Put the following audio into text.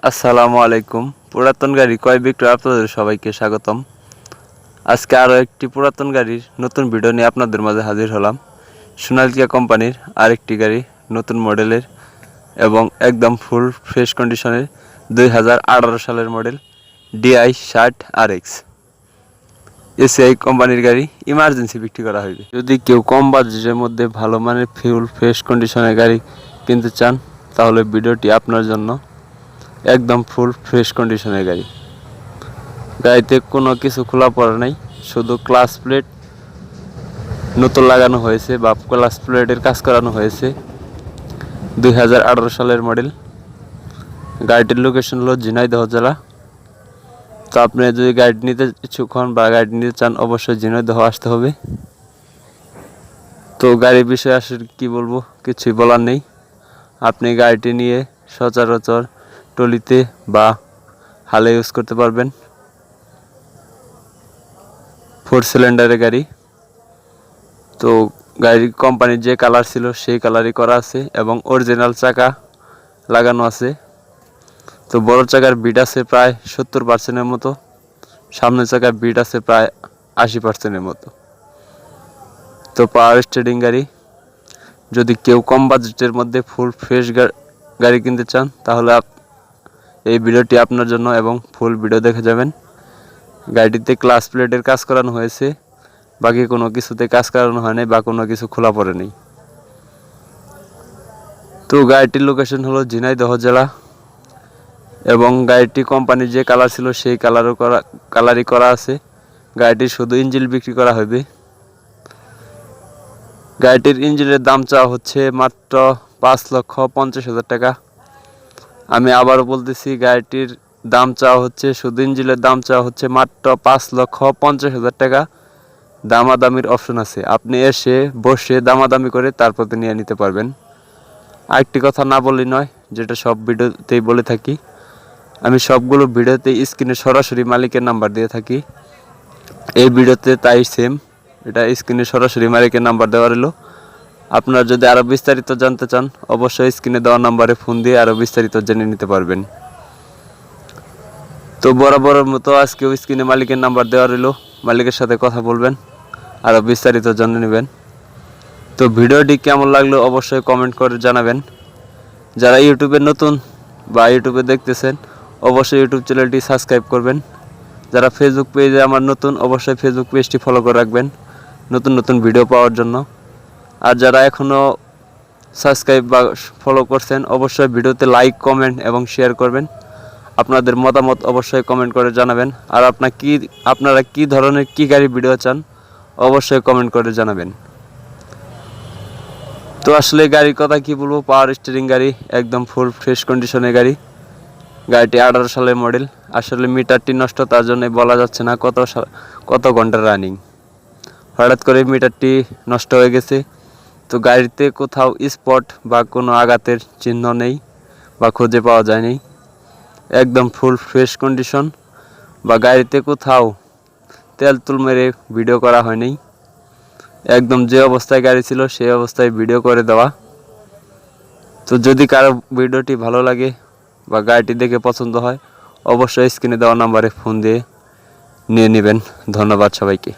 আসসালামু আলাইকুম। পুরাতন গাড়ি ক্রয় বিক্রয় আপনাদের সবাইকে স্বাগতম। আজকে আরও একটি পুরাতন গাড়ির নতুন ভিডিও নিয়ে আপনাদের মাঝে হাজির হলাম। সোনালিকা কোম্পানির আরেকটি গাড়ি, নতুন মডেলের এবং একদম ফুল ফ্রেশ কন্ডিশনের 2018 সালের মডেল DI60 RX। এসিআই কোম্পানির গাড়ি ইমার্জেন্সি বিক্রি করা হয়েছে। যদি কেউ কম বাজেটের মধ্যে ভালো মানের ফুল ফ্রেশ কন্ডিশনের গাড়ি কিনতে চান তাহলে ভিডিওটি আপনার জন্য। একদম ফুল ফ্রেশ কন্ডিশনের গাড়ি, গাড়িতে কোনো কিছু খোলা পড়া নেই, শুধু ক্লাচ প্লেট নতুন লাগানো হয়েছে বা ক্লাচ প্লেটের কাজ করানো হয়েছে। 2018 সালের মডেল। গাড়িটির লোকেশন হলো ঝিনাইদহ জেলা। তো আপনি যদি গাড়ি নিতে ইচ্ছুক হন বা গাড়ি নিতে চান অবশ্যই ঝিনাইদহ আসতে হবে। তো গাড়ির বিষয়ে আসলে কী বলবো, কিছুই বলার নেই। আপনি গাড়িটি নিয়ে সচরাচর টলিতে বা হালে ইউজ করতে পারবেন। 4 সিলিন্ডারের গাড়ি। তো গাড়ির কোম্পানির যে কালার ছিল সেই কালারই করা আছে এবং অরিজিনাল চাকা লাগানো আছে। তো বড় চাকার বিট আছে প্রায় 70%-এর মতো, সামনের চাকার বিট আছে প্রায় 80%-এর মতো। তো পাওয়ার স্টিয়ারিং গাড়ি। যদি কেউ কম বাজেটের মধ্যে ফুল ফ্রেশ গাড়ি কিনতে চান তাহলে এই ভিডিওটি আপনার জন্য এবং ফুল ভিডিও দেখে যাবেন। গাড়িটিতে ক্লাচ প্লেটের কাজ করানো হয়েছে, বাকি কোনো কিছুতে কাজ করানো হয়নি বা কোনো কিছু খোলা পড়ে নেই। তো গাড়িটির লোকেশন হলো ঝিনাইদহ জেলা এবং গাড়িটি কোম্পানির যে কালার ছিল সেই কালারই করা আছে। গাড়িটির শুধু ইঞ্জিন বিক্রি করা হবে। গাড়িটির ইঞ্জিনের দাম চাওয়া হচ্ছে মাত্র 5,50,000 টাকা। আমি আবারও বলতেছি, গাড়িটির দাম চাওয়া হচ্ছে, শুধু ইঞ্জিনের দাম চাওয়া হচ্ছে মাত্র 5,50,000 টাকা। দামাদামির অপশন আছে, আপনি এসে বসে দামাদামি করে তারপর নিয়ে নিতে পারবেন। আরেকটি কথা না বললেই নয়, যেটা সব ভিডিওতেই বলে থাকি, আমি সবগুলো ভিডিওতে স্ক্রিনে সরাসরি মালিকের নাম্বার দিয়ে থাকি। এই ভিডিওতে তাই সেম, এটা স্ক্রিনে সরাসরি মালিকের নাম্বার দেওয়া রইল। আপনারা যদি আরও বিস্তারিত জানতে চান অবশ্যই স্ক্রিনে দেওয়া নাম্বারে ফোন দিয়ে আরও বিস্তারিত জেনে নিতে পারবেন। তো বরাবরের মতো আজকেও স্ক্রিনে মালিকের নাম্বার দেওয়া রইল, মালিকের সাথে কথা বলবেন, আরও বিস্তারিত জেনে নেবেন। তো ভিডিওটি কেমন লাগলো অবশ্যই কমেন্ট করে জানাবেন। যারা ইউটিউবে নতুন বা ইউটিউবে দেখতেছেন অবশ্যই ইউটিউব চ্যানেলটি সাবস্ক্রাইব করবেন। যারা ফেসবুক পেজে আমার নতুন অবশ্যই ফেসবুক পেজটি ফলো করে রাখবেন নতুন নতুন ভিডিও পাওয়ার জন্য। আর যারা এখনও সাবস্ক্রাইব বা ফলো করছেন অবশ্যই ভিডিওতে লাইক, কমেন্ট এবং শেয়ার করবেন। আপনাদের মতামত অবশ্যই কমেন্ট করে জানাবেন। আর আপনারা কি ধরনের কি গাড়ি ভিডিও চান অবশ্যই কমেন্ট করে জানাবেন। তো আসলে গাড়ির কথা কি বলবো, পাওয়ার স্টিয়ারিং গাড়ি, একদম ফুল ফ্রেশ কন্ডিশনের গাড়ি। গাড়িটি 18 সালের মডেল। আসলে মিটারটি নষ্ট, তার জন্য বলা যাচ্ছে না কত ঘন্টা রানিং। হঠাৎ করে মিটারটি নষ্ট হয়ে গেছে। তো গাড়িতে কোথাও স্পট বা কোনো আঘাতের চিহ্ন নেই বা খুঁজে পাওয়া যায়নি। একদম ফুল ফ্রেশ কন্ডিশন, বা গাড়িতে কোথাও তেল তুল মেরে ভিডিও করা হয়নি। একদম যে অবস্থায় গাড়ি ছিল সেই অবস্থায় ভিডিও করে দেওয়া। তো যদি কারো ভিডিওটি ভালো লাগে বা গাড়িটি দেখে পছন্দ হয় অবশ্যই স্ক্রিনে দেওয়া নাম্বারে ফোন দিয়ে নিয়ে নেবেন। ধন্যবাদ সবাইকে।